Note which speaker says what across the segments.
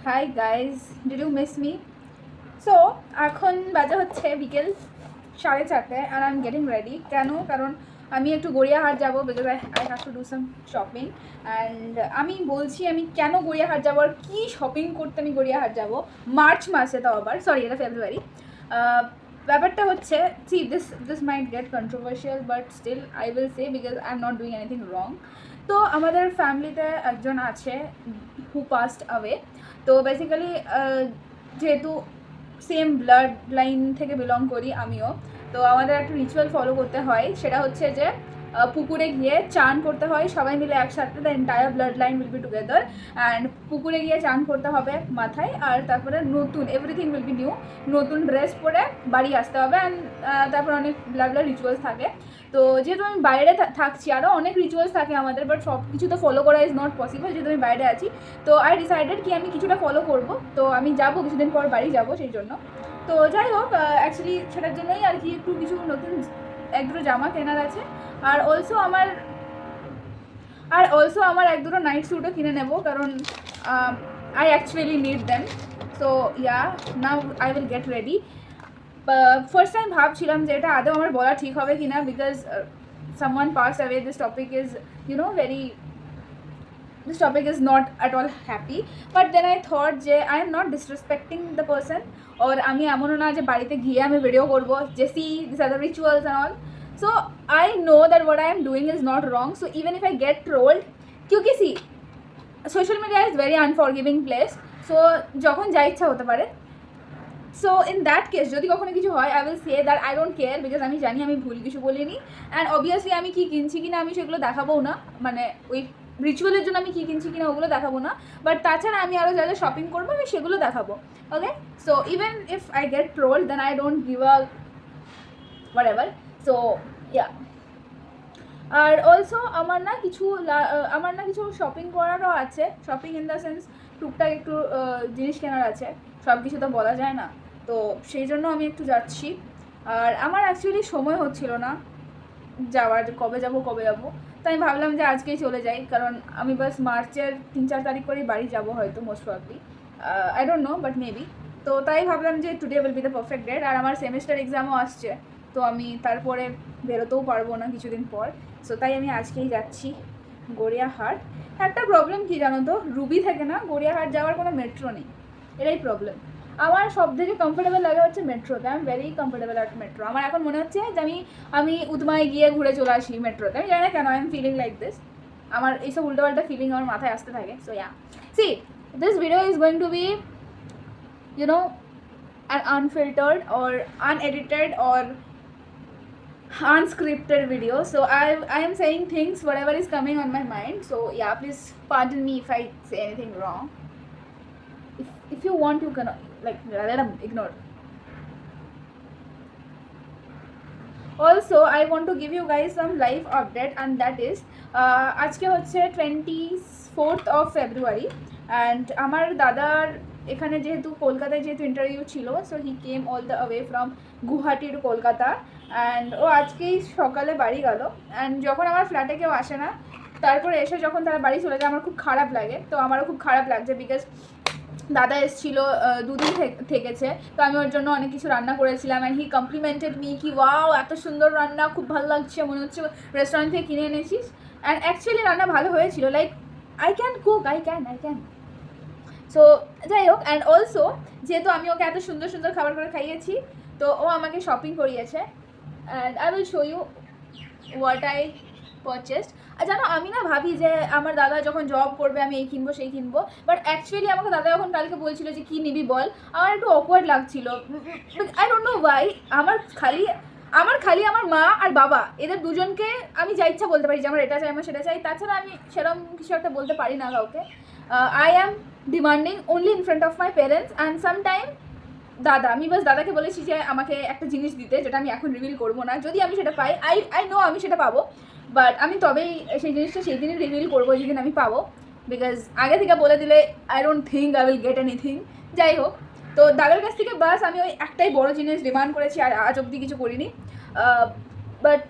Speaker 1: High guys, did you miss me? So এখন বাজে হচ্ছে বিকেল 4:30 and I am getting ready. কেন? কারণ আমি একটু গড়িয়াহাট যাবো, because I have to do some shopping. And আমি বলছি আমি কেন গড়িয়াহাট যাবো আর কী শপিং করতে আমি গড়িয়াহাট যাবো মার্চ মাসে, তাও আবার সরি এটা ফেব্রুয়ারি। ব্যাপারটা হচ্ছে, see this might get controversial but still I will say because I am not doing anything wrong. তো আমাদের ফ্যামিলিতে একজন আছে হু পাস্ট অ্যাওয়ে। তো বেসিক্যালি যেহেতু সেম ব্লাড লাইন থেকে বিলং করি আমিও, তো আমাদের একটা রিচুয়াল ফলো করতে হয়। সেটা হচ্ছে যে পুকুরে গিয়ে চান করতে হয় সবাই মিলে একসাথে, the entire blood line will be together. And পুকুরে গিয়ে চান করতে হবে মাথায়, আর তারপরে নতুন এভরিথিং উইল বি নিউ, নতুন ড্রেস পরে বাড়ি আসতে হবে। অ্যান্ড তারপর অনেক ব্লাড রিচুয়ালস থাকে। তো যেহেতু আমি বাইরে থাকছি, আরও অনেক রিচুয়ালস থাকে আমাদের, বাট সব কিছু তো ফলো করা ইজ নট পসিবল যেহেতু আমি বাইরে আছি। তো আই ডিসাইডেড কি আমি কিছুটা ফলো করব। তো আমি যাবো কিছুদিন পর বাড়ি যাবো সেই জন্য। তো যাই হোক, অ্যাকচুয়ালি সেটার জন্যই আর কি একটু কিছু নতুন এক দুটো জামা কেনার আছে। আর অলসো আমার এক দুটো নাইট স্যুটও কিনে নেবো, কারণ I actually need them. So yeah, now I will get ready. First time ভাবছিলাম যে এটা আদৌ আমার বলা ঠিক হবে কি না, because someone passed away. This topic is not at all happy. But then I thought যে I am not disrespecting the person, or আমি এমনও না যে বাড়িতে গিয়ে আমি ভিডিও করবো যে see these are the rituals and all. So I know that what I am doing is not wrong. So even if I get trolled, क्योंकि see social media is very unforgiving place. So যখন যা ইচ্ছা হতে পারে। So in that case যদি কখনো কিছু হয়, I will say that I don't care, because আমি জানি আমি ভুল কিছু বলিনি। অ্যান্ড অবভিয়াসলি আমি কী কিনছি কিনা আমি সেগুলো দেখাবো না, মানে ওই রিচুয়ালের জন্য আমি কী কিনছি কিনা ওগুলো দেখাবো না। বাট তাছাড়া আমি আরও যা যা শপিং করবো আমি সেগুলো দেখাবো। Okay, so even if I get trolled then I don't give a whatever. So yeah, আর অলসো আমার না কিছু শপিং করারও আছে। শপিং ইন দ্য সেন্স টুকটাক একটু জিনিস কেনার আছে, সব কিছু তো বলা যায় না। তো সেই জন্য আমি একটু যাচ্ছি। আর আমার অ্যাকচুয়ালি সময় হচ্ছিল না যাওয়ার, কবে যাব। তাই আমি ভাবলাম যে আজকেই চলে যাই, কারণ আমি বাস মার্চের 3-4 তারিখ করেই বাড়ি যাব হয়তো, most probably. I don't know, but maybe. তো তাই ভাবলাম যে today will be the perfect date. আর আমার সেমিস্টার এক্সামও আসছে, তো আমি তারপরে বেরোতেও পারবো না কিছুদিন পর। সো তাই আমি আজকেই যাচ্ছি গড়িয়াহাট। একটা প্রবলেম কী জানো তো, রুবি থেকে না গড়িয়াহাট যাওয়ার কোনো মেট্রো নেই, এটাই প্রবলেম। আমার সব থেকে কমফোর্টেবল লাগে হচ্ছে মেট্রোতে। I am very comfortable at metro. আমার এখন মনে হচ্ছে যে আমি উদমায় গিয়ে ঘুরে চলে আসি মেট্রোতে। আমি জানি না কেন I am feeling like this. আমার এইসব উল্টোপাল্টা ফিলিং আমার মাথায় আসতে থাকে। So yeah, see this video is going to be an unfiltered or unedited or unscripted video. So I am saying things whatever is coming on my mind. So yeah, please pardon me if I say anything wrong. If you want, you can let them ignore. Also I want to give you guys some live update, and that is আজকে হচ্ছে 24th of February, and আমার দাদার এখানে যেহেতু কলকাতায় যেহেতু interview ছিল, so he came all the way from Guwahati to Kolkata. And ও আজকেই সকালে বাড়ি গেল। অ্যান্ড যখন আমার ফ্ল্যাটে কেউ আসে না, তারপরে এসে যখন তারা বাড়ি চলে যায় আমার খুব খারাপ লাগে। তো আমারও খুব খারাপ লাগছে, বিকজ দাদা এসেছিল, 2 দিন থেকেছে। তো আমি ওর জন্য অনেক কিছু রান্না করেছিলাম, অ্যান্ড হি কমপ্লিমেন্টেড মি কি ওয়াও এত সুন্দর রান্না, খুব ভালো লাগছে, মনে হচ্ছে রেস্টুরেন্ট থেকে কিনে এনেছিস। অ্যান্ড অ্যাকচুয়ালি রান্না ভালো হয়েছিল, like I can cook, I can. So যাই হোক, অ্যান্ড অলসো যেহেতু আমি ওকে এত সুন্দর সুন্দর খাবার করে খাইয়েছি, তো ও আমাকে শপিং করিয়েছে। And I will show you what I purchased. আর জানো, আমি না ভাবি যে আমার দাদা যখন জব করবে আমি এই কিনবো সেই কিনবো, বাট অ্যাকচুয়ালি আমাকে দাদা যখন কালকে বলছিল যে কী নিবি বল, আমার একটু অকওয়ার্ড লাগছিল। I don't no Y. আমার মা আর বাবা এদের দুজনকে আমি যা ইচ্ছা বলতে পারি যে আমার এটা চাই, আমার সেটা চাই। তাছাড়া আমি সেরকম কিছু একটা বলতে পারি না কাউকে। I am demanding only in front of my parents. And sometime আমি বাস দাদাকে বলেছি যে আমাকে একটা জিনিস দিতে, যেটা আমি এখন রিভিল করবো না। যদি আমি সেটা পাই, আই নো আমি সেটা পাবো, বাট আমি তবেই সেই জিনিসটা সেই দিনই রিভিল করবো যেদিন আমি পাবো, বিকজ আগে থেকে বলে দিলে I don't think I will get anything. যাই হোক, তো দাদার কাছ থেকে বাস আমি ওই একটাই বড় জিনিস ডিমান্ড করেছি, আর আজ অবধি কিছু করিনি। বাট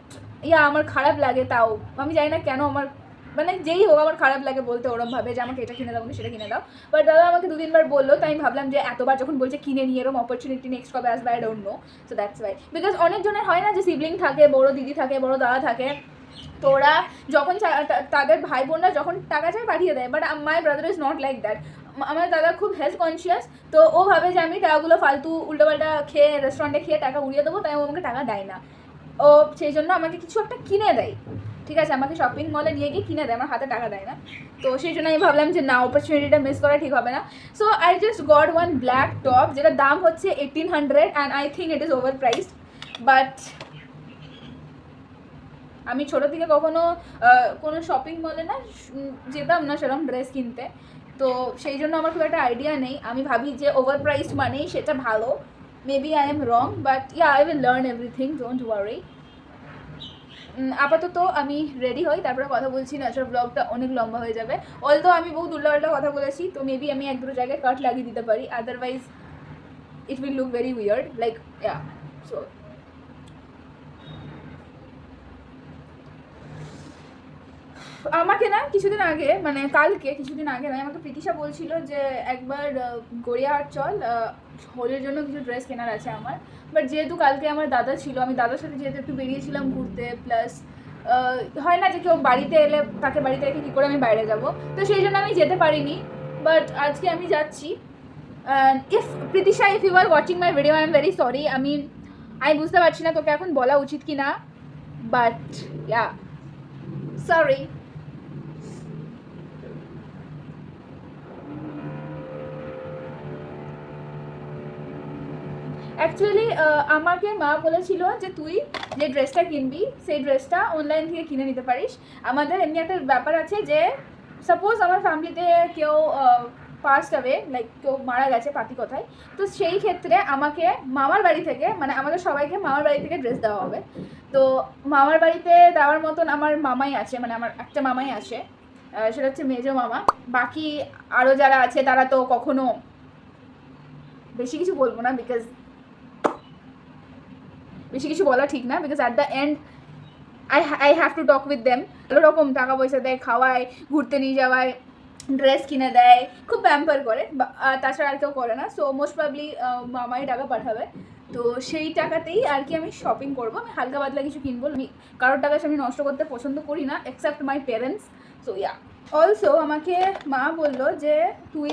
Speaker 1: ইয়া, আমার খারাপ লাগে। তাও আমি জানি না কেন আমার মানে যেই হোক আমার খারাপ লাগে বলতে ওরম ভাবে যে আমাকে এটা কিনে দাও সেটা কিনে দাও, বাট দাদা আমাকে 2-3 বার বললো, তাই আমি ভাবলাম যে এতবার যখন বলছে কিনে নিয়ে এরকম অপরচুনিটি নেক্সট কবে আসবে, I don't no. So that's why, because অনেকজনের হয় না যে সিবলিং থাকে, বড় দিদি থাকে, বড় দাদা থাকে, তো ওরা যখন তাদের ভাই বোনরা যখন টাকা চায় পাঠিয়ে দেয়, but my brother is not like that. আমার দাদা খুব হেলথ কনসিয়াস, তো ও ভাবে যে আমি টাকাগুলো ফালতু উল্টোপাল্টা খেয়ে রেস্টুরেন্টে খেয়ে টাকা উড়িয়ে দেবো, তাই ও আমাকে টাকা দেয় না। ও সেই জন্য আমাকে কিছু একটা কিনে দেয়, ঠিক আছে, আমাকে শপিং মলে নিয়ে গিয়ে কিনে দেয়, আমার হাতে টাকা দেয় না। তো সেই জন্য আমি ভাবলাম যে না, অপরচুনিটিটা মিস করা ঠিক হবে না। So I just got one black top, যেটার দাম হচ্ছে 1800 and I think it is over priced. But আমি ছোটো থেকে কখনো কোনো শপিং মলে না যেতাম না সেরকম ড্রেস কিনতে, তো সেই জন্য আমার খুব একটা আইডিয়া নেই। আমি ভাবি যে ওভার প্রাইসড মানেই সেটা ভালো, maybe I am wrong, but yeah I will learn everything, don't worry. আপাতত আমি রেডি হই, তারপরে কথা বলছি, নাচার ব্লগটা অনেক লম্বা হয়ে যাবে। অলদো আমি বহু উল্টাপাল্টা কথা বলেছি, তো মেবি আমি 1-2 জায়গায় কাট লাগিয়ে দিতে পারি, otherwise it will look very weird, like yeah. So আমাকে না কিছুদিন আগে, মানে কালকে, কিছুদিন আগে নয়, আমাকে প্রীতিশা বলছিল যে একবার গড়িয়াহাট চল, হোলির জন্য কিছু ড্রেস কেনার আছে আমার। বাট যেহেতু কালকে আমার দাদা ছিল, আমি দাদার সাথে যেহেতু একটু বেরিয়েছিলাম ঘুরতে, প্লাস হয় না যে কেউ বাড়িতে এলে তাকে বাড়িতে রেখে কী করে আমি বাইরে যাব, তো সেই জন্য আমি যেতে পারিনি। বাট আজকে আমি যাচ্ছি। If Preetisha, if you are watching my video, I am very sorry. আমি বুঝতে পারছি না তোকে এখন বলা উচিত কি না, বাট ইয়া, সরি। অ্যাকচুয়ালি আমাকে মা বলেছিল যে তুই যে ড্রেসটা কিনবি সেই ড্রেসটা অনলাইন থেকে কিনে নিতে পারিস। আমাদের এমনি একটা ব্যাপার আছে যে সাপোজ আমার ফ্যামিলিতে কেউ পাস্ট অ্যাওয়ে, লাইক কেউ মারা গেছে পাতি কথায়, তো সেই ক্ষেত্রে আমাকে মামার বাড়ি থেকে, মানে আমাদের সবাইকে মামার বাড়ি থেকে ড্রেস দেওয়া হবে। তো মামার বাড়িতে দেওয়ার মতন আমার মামাই আছে, মানে আমার একটা মামাই আছে, সেটা হচ্ছে মেজো মামা। বাকি আরও যারা আছে তারা তো কখনো, বেশি কিছু বলবো না বিকজ বেশি কিছু বলা ঠিক না, because at the end I have to talk with them. ভালো রকম টাকা পয়সা দেয়, খাওয়ায়, ঘুরতে নিয়ে যাওয়ায়, ড্রেস কিনে দেয়, খুব প্যাম্পার করে, তাছাড়া আর কেউ করে না। সো মোস্ট প্রবলি মামাই টাকা পাঠাবে, তো সেই টাকাতেই আর কি আমি শপিং করবো। আমি হালকা পাতলা কিছু কিনবো, আমি কারোর টাকা আমি নষ্ট করতে পছন্দ করি না, except my parents. So yeah, also আমাকে মা বললো যে তুই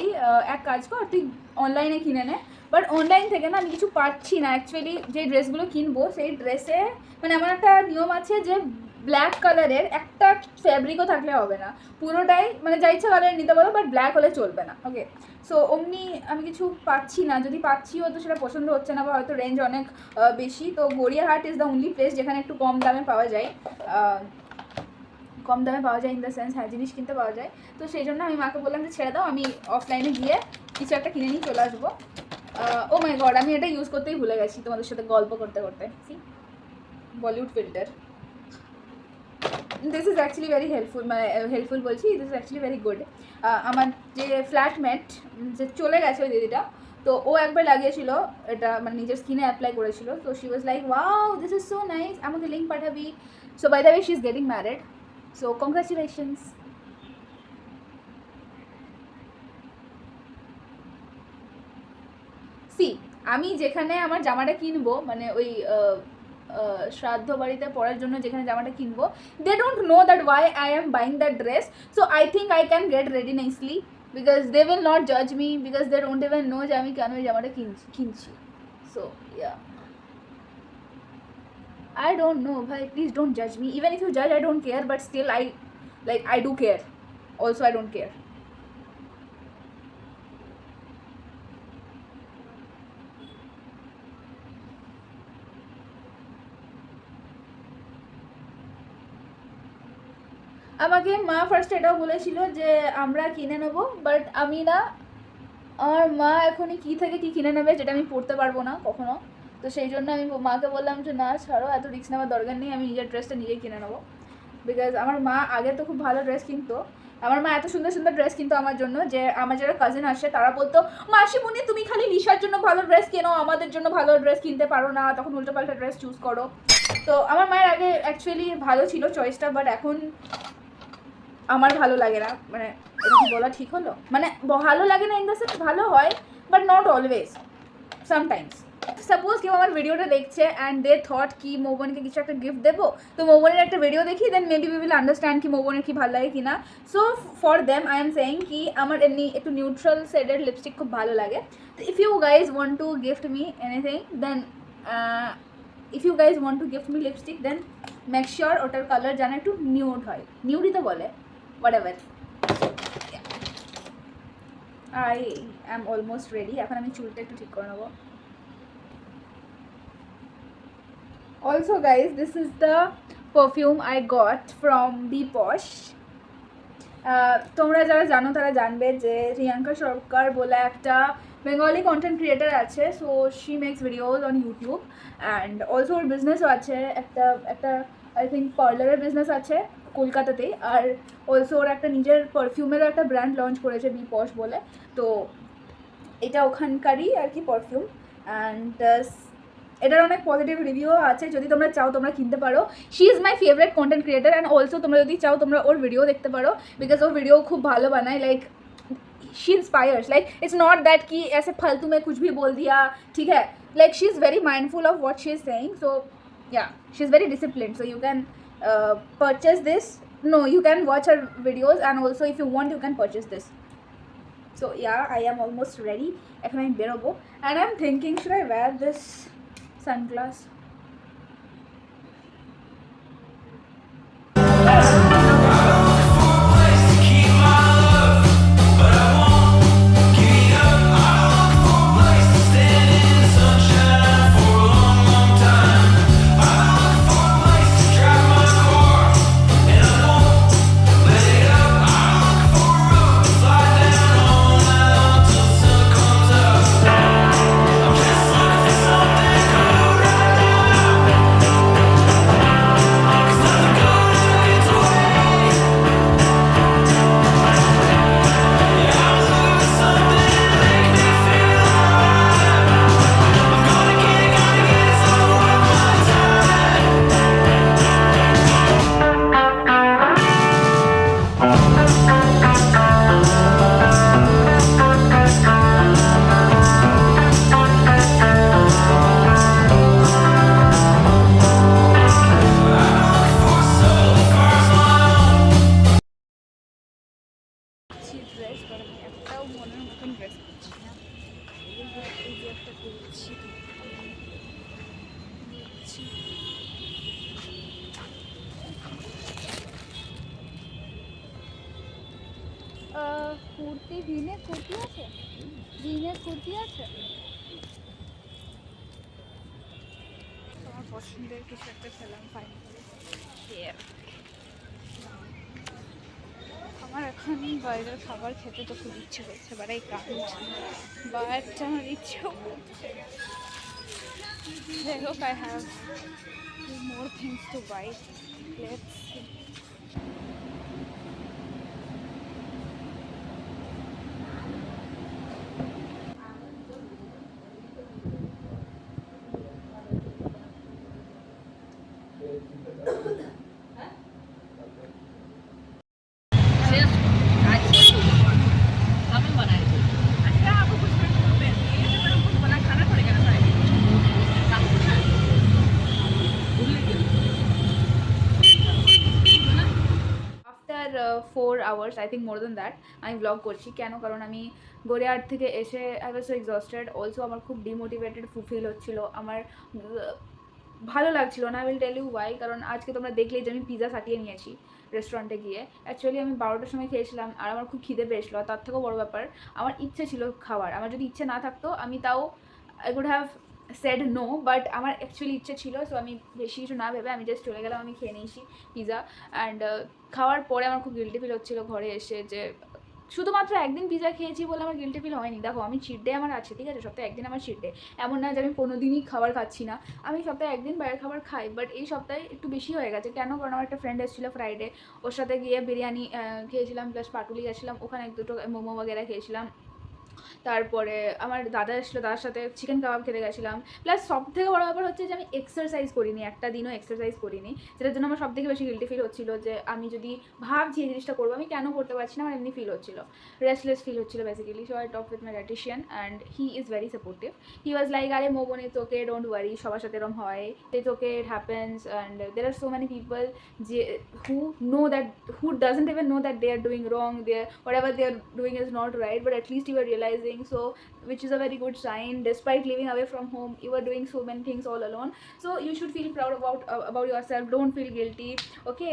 Speaker 1: এক কাজ কর, তুই অনলাইনে কিনে নে। বাট অনলাইন থেকে না আমি কিছু পাচ্ছি না অ্যাকচুয়ালি। যে ড্রেসগুলো কিনবো সেই ড্রেসে, মানে আমার একটা নিয়ম আছে যে ব্ল্যাক কালারের একটা ফ্যাব্রিকও থাকলে হবে না, পুরোটাই মানে যা ইচ্ছা কালারের নিতে পারো, বাট ব্ল্যাক হলে চলবে না, ওকে। সো অমনি আমি কিছু পাচ্ছি না, যদি পাচ্ছিও তো সেটা পছন্দ হচ্ছে না, বা হয়তো রেঞ্জ অনেক বেশি। তো Gariahat is the only place যেখানে একটু কম দামে পাওয়া যায়, কম দামে পাওয়া যায় ইন দ্য সেন্স হ্যাঁ জিনিস কিনতে পাওয়া যায়। তো সেই জন্য আমি মাকে বললাম যে ছেড়ে দাও, আমি অফলাইনে গিয়ে কিছু একটা কিনে নিয়ে চলে আসবো। ও মাই গড, আমি এটা ইউজ করতেই ভুলে গেছি তোমাদের সাথে গল্প করতে করতে। See, Bollywood filter, this is actually very helpful, মানে হেল্পফুল বলছি, this is actually very good. আমার যে ফ্ল্যাটমেট যে চলে গেছে ওই দিদিটা, তো ও একবার লাগিয়েছিল এটা, মানে নিজের স্কিনে অ্যাপ্লাই করেছিল, তো she was like wow this is so nice, আমাকে লিঙ্ক পাঠাবি। So by the way she is getting married, so congratulations. See, আমি যেখানে আমার জামাটা কিনবো, মানে ওই শ্রাদ্ধ বাড়িতে পরার জন্য যেখানে জামাটা কিনবো, they don't know that why I am buying that dress. So I think I can get ready nicely, because they will not জাজ me, because they don't even know যে আমি কেন ওই জামাটা কিনছি। So yeah, I don't know, bhai, please don't judge me. Even if you judge, I don't care, but still I do care. Also, I don't care. আমাকে মা first এটাও বলেছিল যে আমরা কিনে নেবো, বাট আমি না, আমার মা এখনই কী থেকে কী কিনে নেবে যেটা আমি পড়তে পারবো না কখনো। তো সেই জন্য আমি মাকে বললাম যে না ছাড়ো, এত রিস্ক নেওয়ার দরকার নেই, আমি নিজের ড্রেসটা নিজেই কিনে নেবো। বিকজ আমার মা আগে তো খুব ভালো ড্রেস কিনতো, আমার মা এত সুন্দর সুন্দর ড্রেস কিনতো আমার জন্য, যে আমার যারা কাজিন আসে তারা বলতো মাসিমুনি তুমি খালি লিসার জন্য ভালো ড্রেস কেনো, আমাদের জন্য ভালো ড্রেস কিনতে পারো না, তখন উল্টোপাল্টা ড্রেস চুজ করো। তো আমার মায়ের আগে অ্যাকচুয়ালি ভালো ছিল চয়েসটা, বাট এখন আমার ভালো লাগে না, মানে এটা কি বলা ঠিক হলো, মানে ভালো লাগে না ইন দ্য সেন্স ভালো হয় but not always, sometimes. Suppose কেউ আমার ভিডিওটা দেখছে অ্যান্ড দে থট কি মৌবনকে কিছু একটা গিফট দেবো, তো মৌবনের একটা ভিডিও দেখি, দেন মেবি উই উইল আন্ডারস্ট্যান্ড কি মৌবনের কি ভালো লাগে কি না। So for them I am saying কি আমার এমনি একটু নিউট্রাল শেডের লিপস্টিক খুব ভালো লাগে। তো if you guys want to gift me anything then if you guys want to gift me lipstick then make sure ওটার কালার যেন একটু নিউড হয়, নিউডই তো বলে, whatever. I am almost ready, এখন আমি চুলটা একটু ঠিক করে নেবো। Also guys, this is the perfume I got from Be Posh. তোমরা যারা জানো তারা জানবে যে রিয়াঙ্কা সরকার বলে একটা বেঙ্গলি কন্টেন্ট ক্রিয়েটার আছে। So she makes videos on YouTube and also ওর বিজনেসও আছে, একটা আই থিঙ্ক পার্লারের বিজনেস আছে কলকাতাতেই, আর অলসো ওর একটা নিজের পারফিউমেরও একটা ব্র্যান্ড লঞ্চ করেছে বি পশ বলে। তো এটা ওখানকারই আর কি পারফিউম, অ্যান্ড এটার অনেক পজিটিভ রিভিউ আছে, যদি তোমরা চাও তোমরা কিনতে পারো। She is my favourite content creator and also তোমরা যদি চাও তোমরা ওর ভিডিও দেখতে পারো, বিকজ ওর ভিডিও খুব ভালো বানায়। Like she inspires, like it's not that कि ऐसे फालतू में कुछ भी बोल दिया, ठीक है, like she is very mindful of what she is saying. So yeah, she is very disciplined, so you can purchase this. No, you can watch her videos and also if you want you can purchase this. So yeah, I am almost ready. এখন আমি বেরোবো and I'm thinking should I wear this sunglass? Dress করে আমি একটাও মনের মতন dress করছি না, এই যে একটা করছি কুর্তি, ভিনের কুর্তি আছে, ভিনের কুর্তি আছে তোমার পছন্দের কিছু একটা খেলাম ফাইনালি। আমার এখন বাইরের খাবার খেতে তো খুব ইচ্ছে করছে, বাট আই কান্ট, বাট আমার ইচ্ছেও করছে। I hope I have more things to buy. Let's see. After 4 hours, I think more than that, আমি ব্লগ করছি। কেন? কারণ আমি গড়িয়াহাট থেকে এসে I was so exhausted, also আমার খুব ডিমোটিভেটেড ফিল হচ্ছিলো, আমার ভালো লাগছিল না। I will tell you why. কারণ আজকে তোমরা দেখলেই যে আমি পিৎজা ফাটিয়ে নিয়েছি রেস্টুরেন্টে গিয়ে। অ্যাকচুয়ালি আমি 12টার সময় খেয়েছিলাম আর আমার খুব খিদে পেয়েছিলো, তার থেকেও বড় ব্যাপার আমার ইচ্ছে ছিল খাওয়ার। আমার যদি ইচ্ছে না থাকতো আমি তাও I could have said no, but আমার অ্যাকচুয়ালি ইচ্ছে ছিল। সো আমি বেশি কিছু না ভেবে আমি জাস্ট চলে গেলাম, আমি খেয়ে নিয়েছি পিৎজা। অ্যান্ড খাওয়ার পরে আমার খুব গিল্টি ফিল হচ্ছিলো ঘরে এসে, যে শুধুমাত্র একদিন পিৎজা খেয়েছি বলে আমার গিল্টি ফিল হয়নি। দেখো আমি চিট ডে আমার আছে, ঠিক আছে, সপ্তাহে একদিন আমার চিট ডে, এমন না যে আমি 15 দিনই খাবার খাচ্ছি না, আমি সপ্তাহে একদিন বাইরের খাবার খাই। বাট এই সপ্তাহে একটু বেশি হয়ে গেছে। কেন? কারণ আমার একটা ফ্রেন্ড এসেছিলো ফ্রাইডে, ওর সাথে গিয়ে বিরিয়ানি খেয়েছিলাম, প্লাস পাটুলি গেছিলাম, ওখানে এক দুটো মোমো বগেরা খেয়েছিলাম। তারপরে আমার দাদা এসেছিলো, দাদার সাথে চিকেন কাবাব খেতে গেছিলাম। প্লাস সব থেকে বড় ব্যাপার হচ্ছে যে আমি এক্সারসাইজ করিনি, একটা দিনও এক্সারসাইজ করিনি, যেটার জন্য আমার সব থেকে বেশি গিল্টি ফিল হচ্ছিলো যে আমি যদি ভাবছি এই জিনিসটা করবো, আমি কেন করতে পারছি না, আমার এমনি ফিল হচ্ছিলো, রেস্টলেস ফিল হচ্ছিলো basically. So I talk with my dietician and he is very supportive. He was like, আরে মোবন ইটস ওকে, ডোন্ট ওয়ারি, সবার সাথে এরকম হয়, it's okay, it happens, and there are so many people যে who know that, who doesn't even know that they are doing wrong, they whatever they are doing is not right, but at least you are realizing, so which is a very good sign. Despite living away from home, you are doing so many things all alone, so you should feel proud about yourself, don't feel guilty, okay,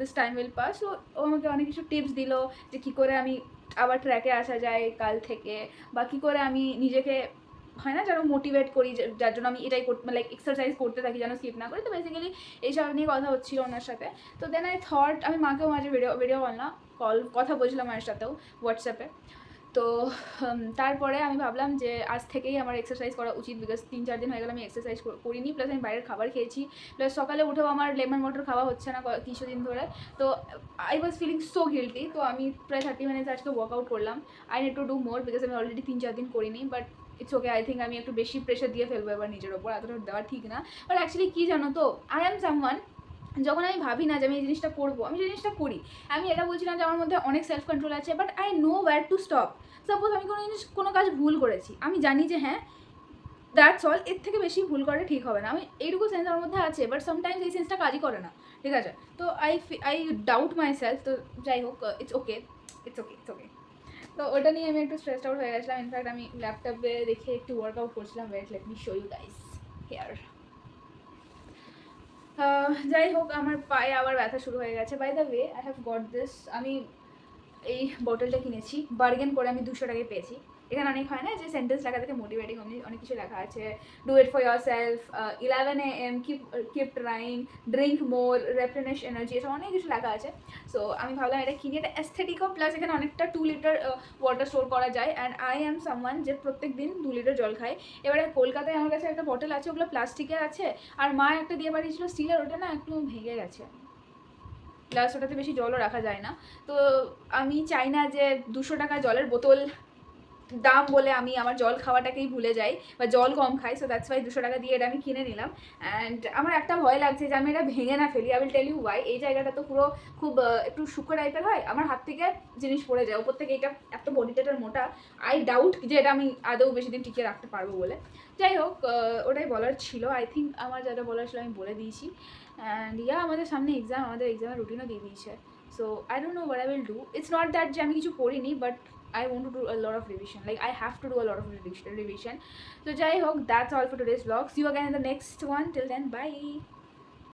Speaker 1: this time will pass. So আমাকে অনেক কিছু tips দিল যে কী করে আমি আবার ট্র্যাকে আসা যায় কাল থেকে, বা কী করে আমি নিজেকে হয় না যেন মোটিভেট করি, যার জন্য আমি এটাই করতে লাইক এক্সারসাইজ করতে থাকি যেন স্কিপ না করি। তো বেসিক্যালি এইসব নিয়ে কথা হচ্ছিল ওনার সাথে। তো দেন আই থট, আমি মাকেও মাঝে ভিডিও কথা বলছিলাম মায়ের সাথেও হোয়াটসঅ্যাপে। তো তারপরে আমি ভাবলাম যে আজ থেকেই আমার এক্সারসাইজ করা উচিত, বিকজ 3-4 দিন হয়ে গেল আমি এক্সারসাইজ করিনি, প্লাস আমি বাইরের খাবার খেয়েছি, প্লাস সকালে উঠেও আমার লেমন ওয়াটার খাওয়া হচ্ছে না কিছুদিন ধরে। তো I was feeling so guilty. তো আমি প্রায় 30 মিনিটস আজকে ওয়ার্কআউট করলাম। I need to do more, because আমি অলরেডি 3-4 দিন করিনি, but it's okay. I think আমি একটু বেশি প্রেশার দিয়ে ফেলবো এবার নিজের ওপর, এতটা দেওয়া ঠিক না। বাট অ্যাকচুয়ালি কী জানো তো, আই অ্যাম সামওয়ান, যখন আমি ভাবি না যে আমি এই জিনিসটা করবো, আমি সেই জিনিসটা করি। আমি এটা বলছিলাম যে আমার মধ্যে অনেক সেলফ কন্ট্রোল আছে, but I know wire to stop. Suppose আমি কোনো কাজ ভুল করেছি, আমি জানি যে হ্যাঁ দ্যাটস অল, এর থেকে বেশি ভুল করে ঠিক হবে না, আমি এইটুকু সেন্স আমার মধ্যে আছে, বাট সামটাইমস এই সেন্সটা কাজই করে না, ঠিক আছে। তো আই ডাউট মাই সেলফ। তো যাই হোক, ইটস ওকে। তো ওটা নিয়ে আমি একটু স্ট্রেসড আউট হয়ে গেছিলাম। ইনফ্যাক্ট আমি ল্যাপটপে দেখে একটু ওয়ার্কআউট করছিলাম, wait let me show you guys here. যাই হোক, আমার পায়ে আবার ব্যথা শুরু হয়ে গেছে। By the way, I have got this, আমি এই বোতলটা কিনেছি, বার্গেন করে আমি 200 টাকায় পেয়েছি। এখানে অনেক হয় না যে সেন্টেন্স লেখা থেকে মোটিভেটিং, অনেক কিছু লেখা আছে, do it for yourself, 11 AM, keep trying, drink more, replenish energy, এসব অনেক কিছু লেখা আছে। সো আমি ভাবলাম এটা কিনে, এটা অ্যাস্থেটিকও, প্লাস এখানে অনেকটা 2 লিটার ওয়াটার স্টোর করা যায়। অ্যান্ড আই অ্যাম সামওয়ান যে প্রত্যেক দিন 2 লিটার জল খাই। এবারে কলকাতায় আমার কাছে একটা বটল আছে, ওগুলো প্লাস্টিকের আছে, আর মা একটা দিয়ে পাঠিয়েছিল স্টিলের, ওটা না একটু ভেঙে গেছে, প্লাস ওটাতে বেশি জলও রাখা যায় না। তো আমি চাই না যে 200 টাকা জলের বোতল দাম বলে আমি আমার জল খাওয়াটাকেই ভুলে যাই বা জল কম খাই। সো দ্যাটস ওয়াই 200 টাকা দিয়ে এটা আমি কিনে নিলাম। অ্যান্ড আমার একটা ভয় লাগছে যে আমি এটা ভেঙে না ফেলি। I will tell you why. এই জায়গাটা তো পুরো খুব একটু শুকনো টাইপের হয়, আমার হাত থেকে জিনিস পড়ে যায়, ওপর থেকে এটা এত বডিটাটার মোটা, আই ডাউট যে এটা আমি আদৌ বেশি দিন টিকিয়ে রাখতে পারবো বলে। যাই হোক, ওটাই বলার ছিল। আই থিঙ্ক আমার যেটা বলার ছিল আমি বলে দিয়েছি। অ্যান্ড আমাদের সামনে এক্সাম, আমাদের এক্সামের রুটিনও দিয়ে দিয়েছে। So I don't know what I will do. It's not that যে আমি কিছু পড়িনি, but I want to do a lot of revision. Like I have to do a lot of revision. So jai hok, that's all for today's vlog. See you again in the next one. Till then, bye.